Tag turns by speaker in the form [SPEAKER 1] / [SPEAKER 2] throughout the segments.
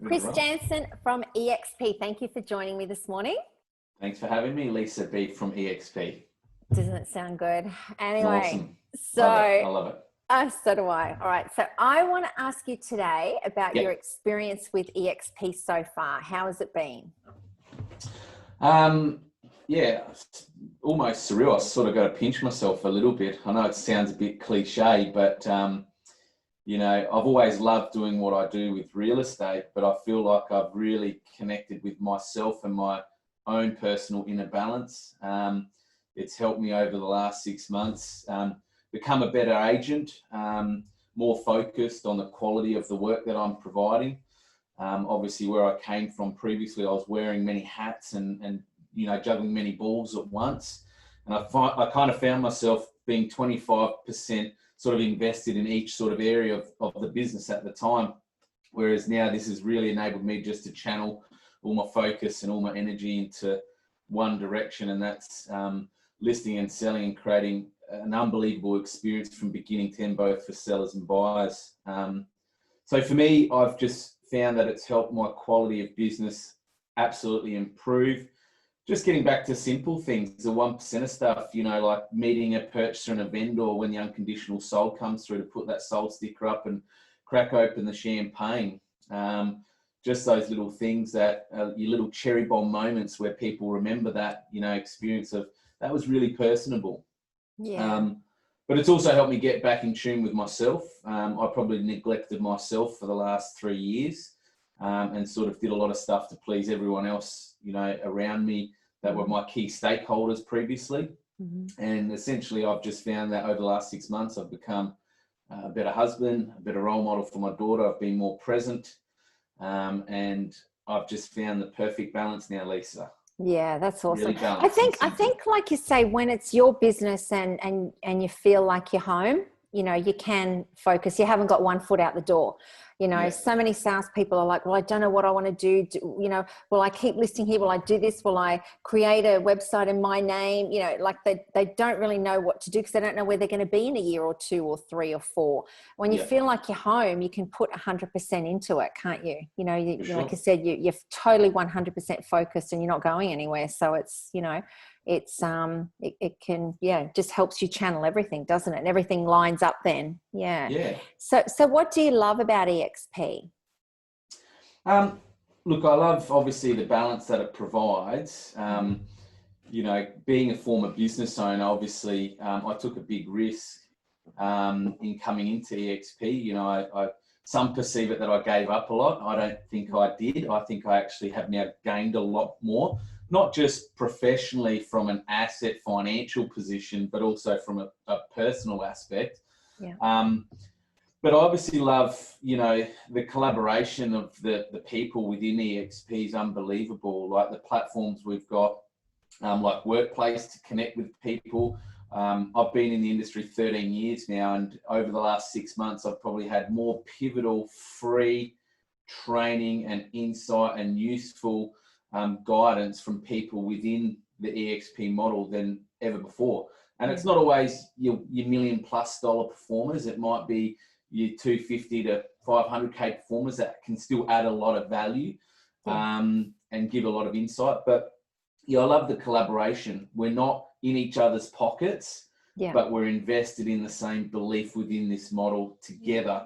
[SPEAKER 1] Chris Janzon from eXp. Thank you for joining me this morning.
[SPEAKER 2] Thanks for having me, Lisa B from eXp.
[SPEAKER 1] Doesn't it sound good? Anyway,
[SPEAKER 2] awesome. I love it.
[SPEAKER 1] So do I. All right. So I want to ask you today about your experience with eXp so far. How has it been?
[SPEAKER 2] Yeah, almost surreal. I sort of got to pinch myself a little bit. I know it sounds a bit cliche, but you know, I've always loved doing what I do with real estate, but I feel like I've really connected with myself and my own personal inner balance. It's helped me over the last 6 months become a better agent, more focused on the quality of the work that I'm providing. Obviously, where I came from previously, I was wearing many hats and you know, juggling many balls at once. And I kind of found myself being 25% sort of invested in each sort of area of the business at the time. Whereas now this has really enabled me just to channel all my focus and all my energy into one direction. And that's listing and selling and creating an unbelievable experience from beginning to end, both for sellers and buyers. So for me, I've just found that it's helped my quality of business absolutely improve. Just getting back to simple things, the 1% of stuff, you know, like meeting a purchaser and a vendor when the unconditional sold comes through to put that sold sticker up and crack open the champagne. Just those little things that your little cherry bomb moments where people remember that, you know, experience of that was really personable.
[SPEAKER 1] Yeah.
[SPEAKER 2] But it's also helped me get back in tune with myself. I probably neglected myself for the last 3 years and sort of did a lot of stuff to please everyone else, you know, around me that were my key stakeholders previously. And essentially, I've just found that over the last 6 months, I've become a better husband, a better role model for my daughter. I've been more present. And I've just found the perfect balance now, Lisa.
[SPEAKER 1] Yeah, that's awesome.
[SPEAKER 2] Really
[SPEAKER 1] I think like you say, when it's your business and you feel like you're home, you know, you can focus. You haven't got one foot out the door. You know, so many salespeople are like, well, I don't know what I want to do. You know, will I keep listing here? Will I do this? Will I create a website in my name? You know, like they don't really know what to do because they don't know where they're going to be in a year or 2 or 3 or 4. When you feel like you're home, you can put 100% into it, can't you? You know, like you said, you're totally 100% focused and you're not going anywhere. So it's, you know, it's it can just helps you channel everything, doesn't it? And everything lines up then. So what do you love about eXp?
[SPEAKER 2] Look, I love obviously the balance that it provides. You know, being a former business owner, obviously I took a big risk in coming into eXp. You know, I some perceive it that I gave up a lot. I don't think I did. I think I actually have now gained a lot more, not just professionally from an asset financial position, but also from a personal aspect. But I obviously love, you know, the collaboration of the people within eXp is unbelievable. Like the platforms we've got, like Workplace to connect with people. I've been in the industry 13 years now, and over the last 6 months, I've probably had more pivotal free training and insight and useful guidance from people within the eXp model than ever before. And it's not always your $1 million+ performers. It might be your 250 to 500K performers that can still add a lot of value and give a lot of insight. But I love the collaboration. We're not in each other's pockets, but we're invested in the same belief within this model together.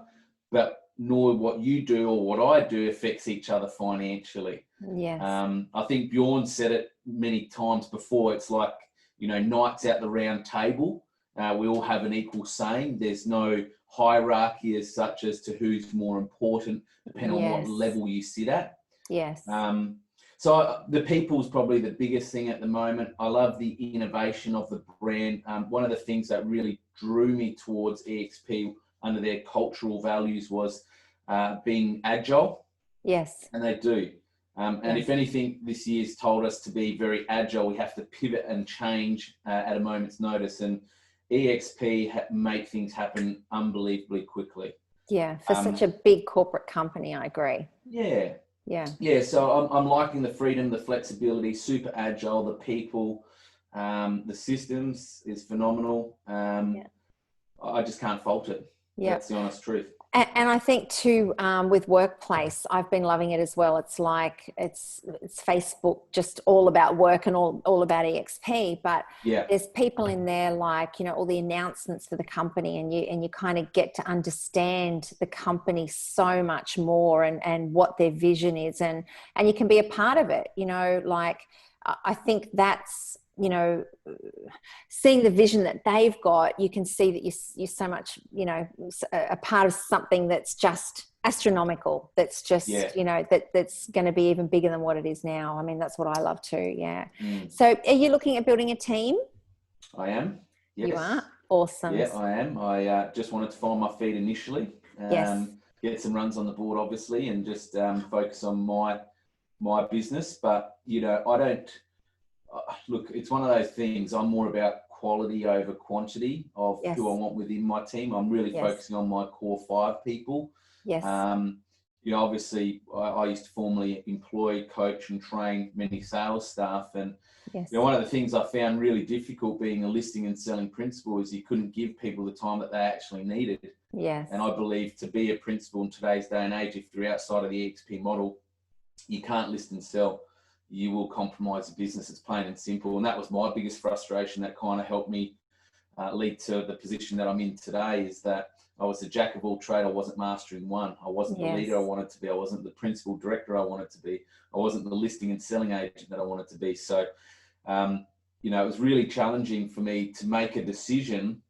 [SPEAKER 2] But nor what you do or what I do affects each other financially. I think Bjorn said it many times before. It's like, you know, knights at the round table. We all have an equal saying. There's no hierarchy as such as to who's more important, depending on what level you sit at. So the people is probably the biggest thing at the moment. I love the innovation of the brand. One of the things that really drew me towards eXp under their cultural values was being agile. And they do. And if anything, this year's told us to be very agile. We have to pivot and change at a moment's notice. And eXp make things happen unbelievably quickly.
[SPEAKER 1] For such a big corporate company, I agree.
[SPEAKER 2] So I'm liking the freedom, the flexibility, super agile, the people, the systems is phenomenal. I just can't fault it. That's the honest truth.
[SPEAKER 1] And I think too, with workplace, I've been loving it as well. It's like it's Facebook, just all about work and all about EXP. But
[SPEAKER 2] Yeah.
[SPEAKER 1] there's people in there like, you know, all the announcements for the company, and you kind of get to understand the company so much more, and what their vision is, and you can be a part of it. You know, like I think that's, you know, seeing the vision that they've got, you can see that you're so much, you know, a part of something that's just astronomical. That's just, you know, that's going to be even bigger than what it is now. I mean, that's what I love too. Yeah. So are you looking at building a team?
[SPEAKER 2] I am. Yes.
[SPEAKER 1] You are? Awesome.
[SPEAKER 2] Yeah, I am. I just wanted to find my feet initially.
[SPEAKER 1] Yes.
[SPEAKER 2] Get some runs on the board, obviously, and just focus on my business. But, you know, I don't... look, it's one of those things. I'm more about quality over quantity of who I want within my team. I'm really focusing on my core 5 people.
[SPEAKER 1] Yes.
[SPEAKER 2] You know, obviously, I used to formerly employ, coach, and train many sales staff. And you know, one of the things I found really difficult being a listing and selling principal is you couldn't give people the time that they actually needed.
[SPEAKER 1] Yes.
[SPEAKER 2] And I believe to be a principal in today's day and age, if you're outside of the eXp model, you can't list and sell. You will compromise the business. It's plain and simple. And that was my biggest frustration that kind of helped me lead to the position that I'm in today, is that I was a jack of all trade. I wasn't mastering one. I wasn't the leader I wanted to be. I wasn't the principal director I wanted to be. I wasn't the listing and selling agent that I wanted to be. So, you know, it was really challenging for me to make a decision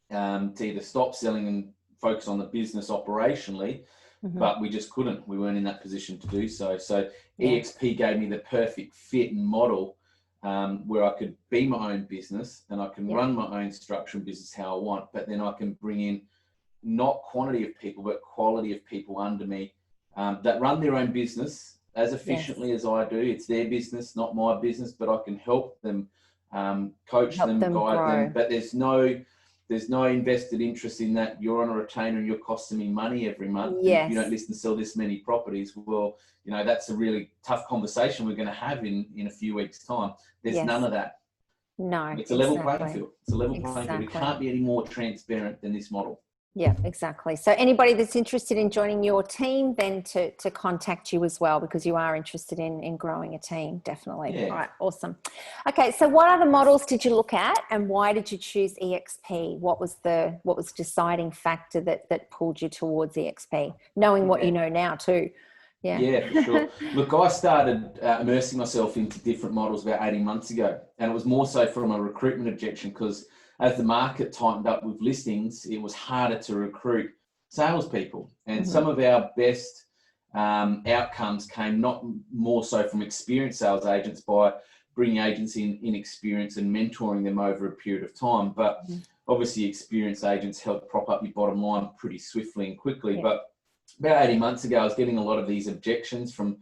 [SPEAKER 2] to either stop selling and focus on the business operationally, but we just couldn't. We weren't in that position to do so. So eXp gave me the perfect fit and model where I could be my own business and I can run my own structure and business how I want, but then I can bring in not quantity of people, but quality of people under me that run their own business as efficiently as I do. It's their business, not my business, but I can help them, coach them, guide them. But there's no invested interest in that. You're on a retainer and you're costing me money every month. Yes. If you don't list and sell this many properties, well, you know, that's a really tough conversation we're going to have in a few weeks' time. There's none of that.
[SPEAKER 1] No.
[SPEAKER 2] It's a level playing field. It's a level playing field. We can't be any more transparent than this model.
[SPEAKER 1] Yeah, exactly. So anybody that's interested in joining your team, then to contact you as well, because you are interested in growing a team, definitely.
[SPEAKER 2] Yeah.
[SPEAKER 1] All right, awesome. Okay, so what other models did you look at, and why did you choose eXp? What was deciding factor that pulled you towards eXp, knowing what you know now too?
[SPEAKER 2] Yeah, for sure. Look, I started immersing myself into different models about 18 months ago, and it was more so from a recruitment objection, because as the market tightened up with listings, it was harder to recruit salespeople. And some of our best outcomes came not more so from experienced sales agents by bringing agents in experience and mentoring them over a period of time. But obviously experienced agents help prop up your bottom line pretty swiftly and quickly. But about 18 months ago, I was getting a lot of these objections from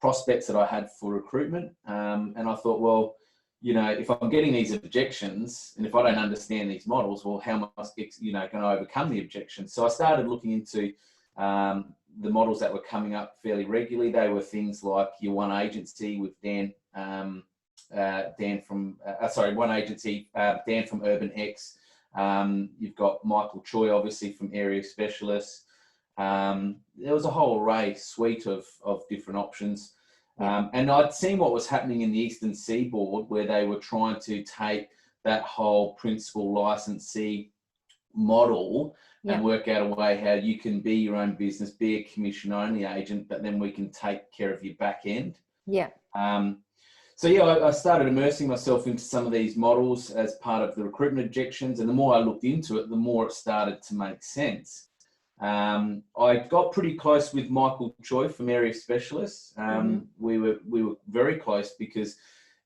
[SPEAKER 2] prospects that I had for recruitment. And I thought, well, you know, if I'm getting these objections and if I don't understand these models, well, how am I, you know, going to overcome the objections? So I started looking into the models that were coming up fairly regularly. They were things like your one agency with Dan from Urban X. You've got Michael Choi, obviously, from Area Specialists. There was a whole suite of different options. And I'd seen what was happening in the Eastern Seaboard, where they were trying to take that whole principal licensee model and work out a way how you can be your own business, be a commission-only agent, but then we can take care of your back end. I started immersing myself into some of these models as part of the recruitment objections, and the more I looked into it, the more it started to make sense. I got pretty close with Michael Choi from Area Specialists. We were very close because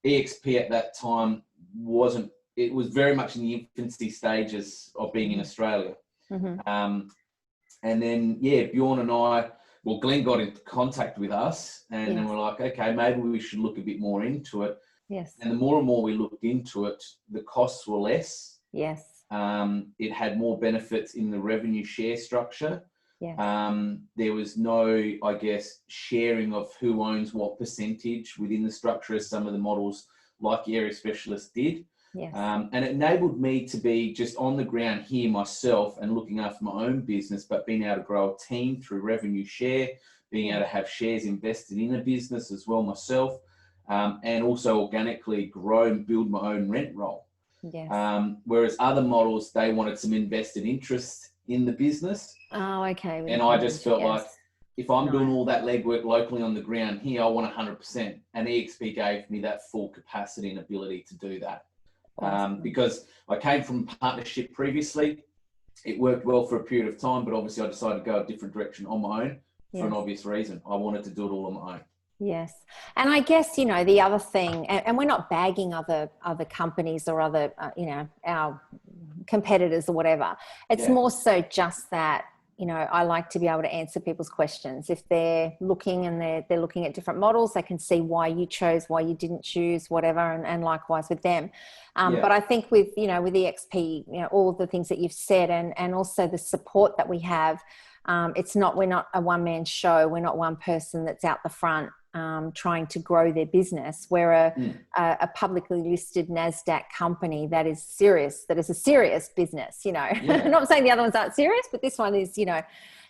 [SPEAKER 2] eXp at that time it was very much in the infancy stages of being in Australia. And then, Bjorn and Glenn got into contact with us, and then we're like, okay, maybe we should look a bit more into it. And the more and more we looked into it, the costs were less. It had more benefits in the revenue share structure. There was no, I guess, sharing of who owns what percentage within the structure as some of the models like Area Specialists did.
[SPEAKER 1] Yes.
[SPEAKER 2] And it enabled me to be just on the ground here myself and looking after my own business, but being able to grow a team through revenue share, being able to have shares invested in a business as well myself, and also organically grow and build my own rent roll.
[SPEAKER 1] Yes.
[SPEAKER 2] Whereas other models, they wanted some invested interest in the business.
[SPEAKER 1] Oh, okay.
[SPEAKER 2] And I just felt
[SPEAKER 1] Yes.
[SPEAKER 2] like, if I'm doing all that legwork locally on the ground here, I want 100%. And eXp gave me that full capacity and ability to do that.
[SPEAKER 1] Awesome.
[SPEAKER 2] Because I came from partnership previously. It worked well for a period of time, but obviously I decided to go a different direction on my own for an obvious reason. I wanted to do it all on my own.
[SPEAKER 1] Yes. And I guess, you know, the other thing, and we're not bagging other companies or other, you know, our competitors or whatever. It's more so just that, you know, I like to be able to answer people's questions. If they're looking and they're looking at different models, they can see why you chose, why you didn't choose, whatever, and likewise with them. But I think with, you know, with eXp, you know, all of the things that you've said and also the support that we have, we're not a one-man show. We're not one person that's out the front trying to grow their business. We're a publicly listed NASDAQ company that is serious, that is a serious business, you know. I'm not saying the other ones aren't serious, but this one is, you know,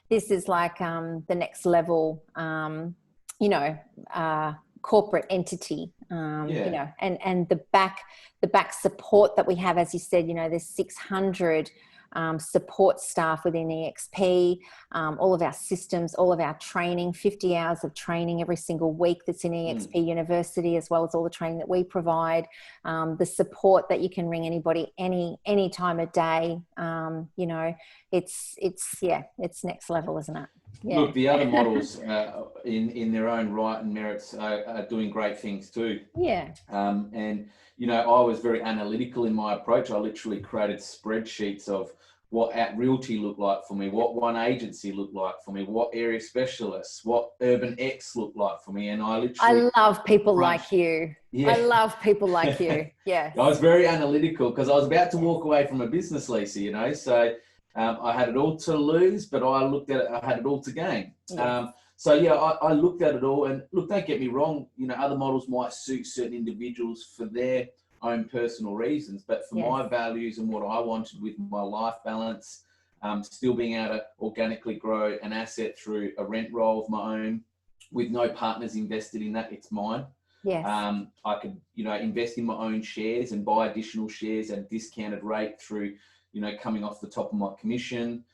[SPEAKER 1] this is like the next level, you know, corporate entity, you know, and the back support that we have, as you said, you know, there's 600 support staff within eXp, all of our systems, all of our training, 50 hours of training every single week that's in eXp University, as well as all the training that we provide, the support that you can ring anybody any time of day. You know, it's next level, isn't it? Yeah.
[SPEAKER 2] Look, the other models in their own right and merits are doing great things too.
[SPEAKER 1] Yeah.
[SPEAKER 2] And, you know, I was very analytical in my approach. I literally created spreadsheets of what realty looked like for me, what one agency looked like for me, what area specialists, what urban X looked like for me. And I
[SPEAKER 1] love people like you. Yeah. I love people like you. Yeah.
[SPEAKER 2] I was very analytical because I was about to walk away from a business, Lisa, you know, so I had it all to lose, but I looked at it, I had it all to gain. Yes. So yeah, I looked at it all, and look, don't get me wrong, you know, other models might suit certain individuals for their own personal reasons, but for my values and what I wanted with my life balance, still being able to organically grow an asset through a rent roll of my own with no partners invested in that, it's mine.
[SPEAKER 1] Yes.
[SPEAKER 2] I could, you know, invest in my own shares and buy additional shares at a discounted rate through, you know, coming off the top of my commission,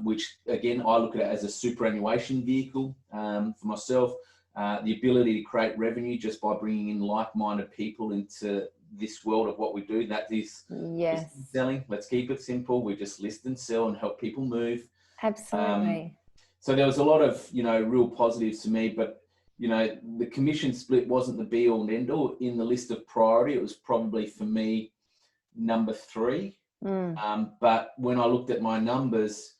[SPEAKER 2] which again, I look at it as a superannuation vehicle for myself. The ability to create revenue just by bringing in like-minded people into this world of what we do. That is selling. Let's keep it simple. We just list and sell and help people move.
[SPEAKER 1] Absolutely.
[SPEAKER 2] So there was a lot of, you know, real positives to me, but, you know, the commission split wasn't the be all and end all in the list of priority. It was probably for me number 3. But when I looked at my numbers,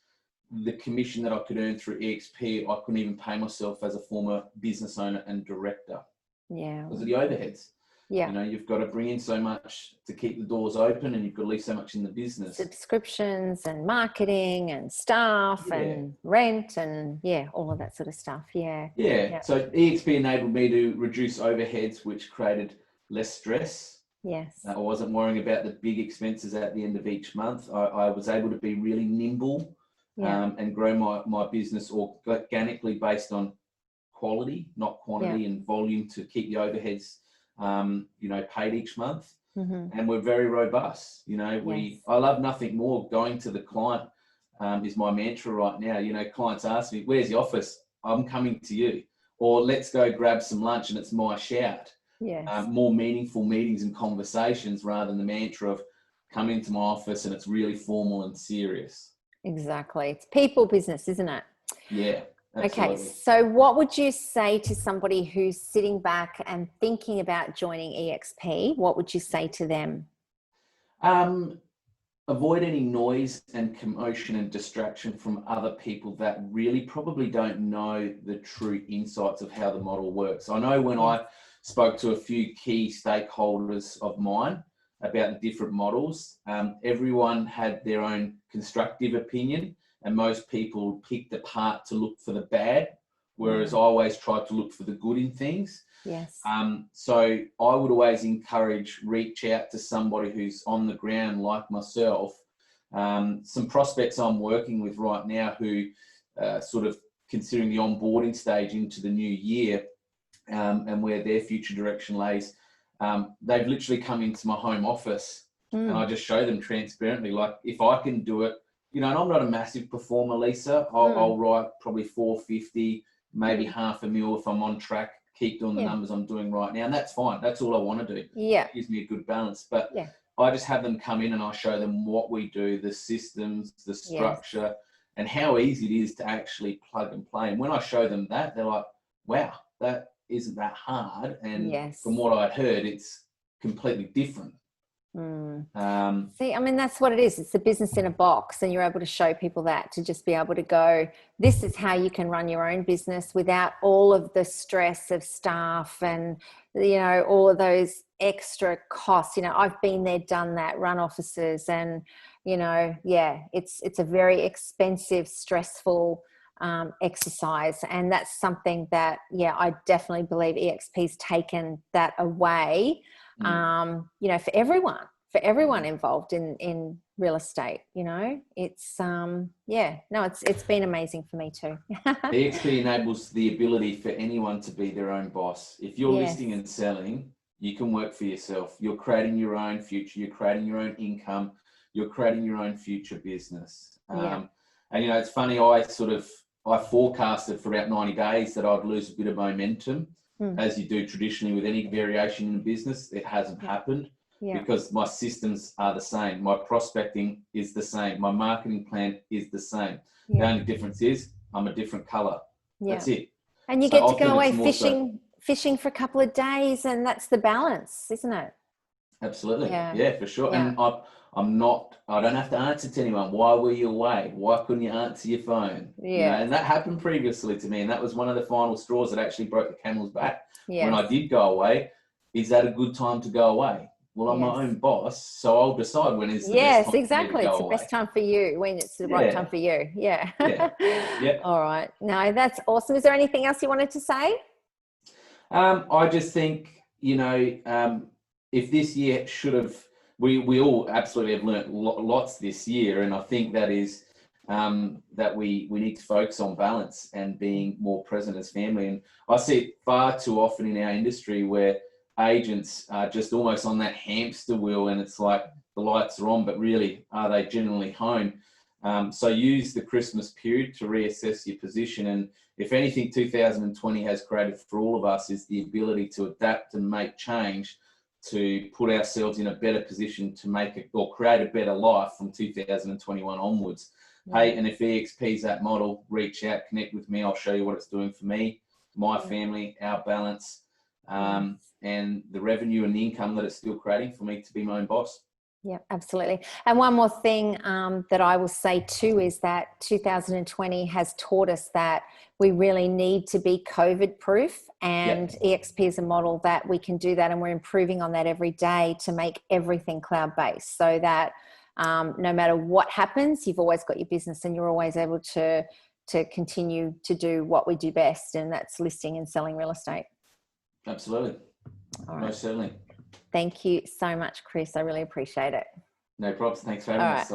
[SPEAKER 2] the commission that I could earn through eXp, I couldn't even pay myself as a former business owner and director.
[SPEAKER 1] Yeah.
[SPEAKER 2] Because of the overheads.
[SPEAKER 1] Yeah.
[SPEAKER 2] You know, you've got to bring in so much to keep the doors open, and you've got to leave so much in the business.
[SPEAKER 1] Subscriptions and marketing and staff and rent and all of that sort of stuff. Yeah.
[SPEAKER 2] So eXp enabled me to reduce overheads, which created less stress.
[SPEAKER 1] Yes.
[SPEAKER 2] I wasn't worrying about the big expenses at the end of each month. I was able to be really nimble and grow my business organically based on quality, not quantity, and volume to keep the overheads, you know, paid each month. And we're very robust. You know, I love nothing more. Going to the client is my mantra right now. You know, clients ask me, where's the office? I'm coming to you. Or let's go grab some lunch, and it's my shout.
[SPEAKER 1] Yes.
[SPEAKER 2] More meaningful meetings and conversations rather than the mantra of come into my office and it's really formal and serious.
[SPEAKER 1] Exactly. It's people business, isn't it?
[SPEAKER 2] Yeah. Absolutely.
[SPEAKER 1] Okay. So what would you say to somebody who's sitting back and thinking about joining eXp? What would you say to them?
[SPEAKER 2] Avoid any noise and commotion and distraction from other people that really probably don't know the true insights of how the model works. I know when I spoke to a few key stakeholders of mine about the different models, everyone had their own constructive opinion, and most people picked apart to look for the bad whereas I always try to look for the good in things.
[SPEAKER 1] Yes.
[SPEAKER 2] So I would always encourage, reach out to somebody who's on the ground like myself. Some prospects I'm working with right now who sort of considering the onboarding stage into the new year, and where their future direction lays, they've literally come into my home office and I just show them transparently, like if I can do it, you know, and I'm not a massive performer, Lisa. I'll write probably 450, maybe $500,000 if I'm on track, keep doing the numbers I'm doing right now. And that's fine. That's all I want to do.
[SPEAKER 1] Yeah.
[SPEAKER 2] It gives me a good balance. But I just have them come in and I show them what we do, the systems, the structure, and how easy it is to actually plug and play. And when I show them that, they're like, wow, that isn't that hard. And from what I'd heard, it's completely different. See, I mean, that's what it is. It's a business in a box, and you're able to show people that, to just be able to go, this is how you can run your own business without all of the stress of staff and, you know, all of those extra costs. You know, I've been there, done that, run offices, and, you know, it's a very expensive, stressful exercise. And that's something that, I definitely believe eXp's taken that away. You know, for everyone involved in real estate, you know, it's, it's been amazing for me too. eXp enables the ability for anyone to be their own boss. If you're listing and selling, you can work for yourself. You're creating your own future. You're creating your own income. You're creating your own future business. And, you know, it's funny, I forecasted for about 90 days that I'd lose a bit of momentum, as you do traditionally with any variation in a business. It hasn't happened because my systems are the same. My prospecting is the same. My marketing plan is the same. The only difference is I'm a different color. That's it.
[SPEAKER 1] And you get to go away fishing for a couple of days, and that's the balance, isn't it?
[SPEAKER 2] Absolutely. Yeah, for sure. And I don't have to answer to anyone. Why were you away? Why couldn't you answer your phone? You know, and that happened previously to me. And that was one of the final straws that actually broke the camel's back. When I did go away, is that a good time to go away? Well, I'm my own boss, so I'll decide when is the best time
[SPEAKER 1] exactly. It's the best time for you, when it's the right time for you. All right. No, that's awesome. Is there anything else you wanted to say?
[SPEAKER 2] I just think, you know, if this year should have, we all absolutely have learnt lots this year, and I think that is that we need to focus on balance and being more present as family. And I see it far too often in our industry where agents are just almost on that hamster wheel, and it's like the lights are on, but really, are they generally home? So use the Christmas period to reassess your position. And if anything, 2020 has created for all of us is the ability to adapt and make change, to put ourselves in a better position to make it or create a better life from 2021 onwards. Hey, and if eXp is that model, reach out, connect with me. I'll show you what it's doing for me, my family, our balance, and the revenue and the income that it's still creating for me to be my own boss.
[SPEAKER 1] Yeah, absolutely. And one more thing that I will say too is that 2020 has taught us that we really need to be COVID proof, and eXp is a model that we can do that, and we're improving on that every day to make everything cloud based, so that no matter what happens, you've always got your business and you're always able to continue to do what we do best, and that's listing and selling real estate.
[SPEAKER 2] Absolutely. All right. Most certainly.
[SPEAKER 1] Thank you so much, Chris. I really appreciate it.
[SPEAKER 2] No problems. Thanks for having us.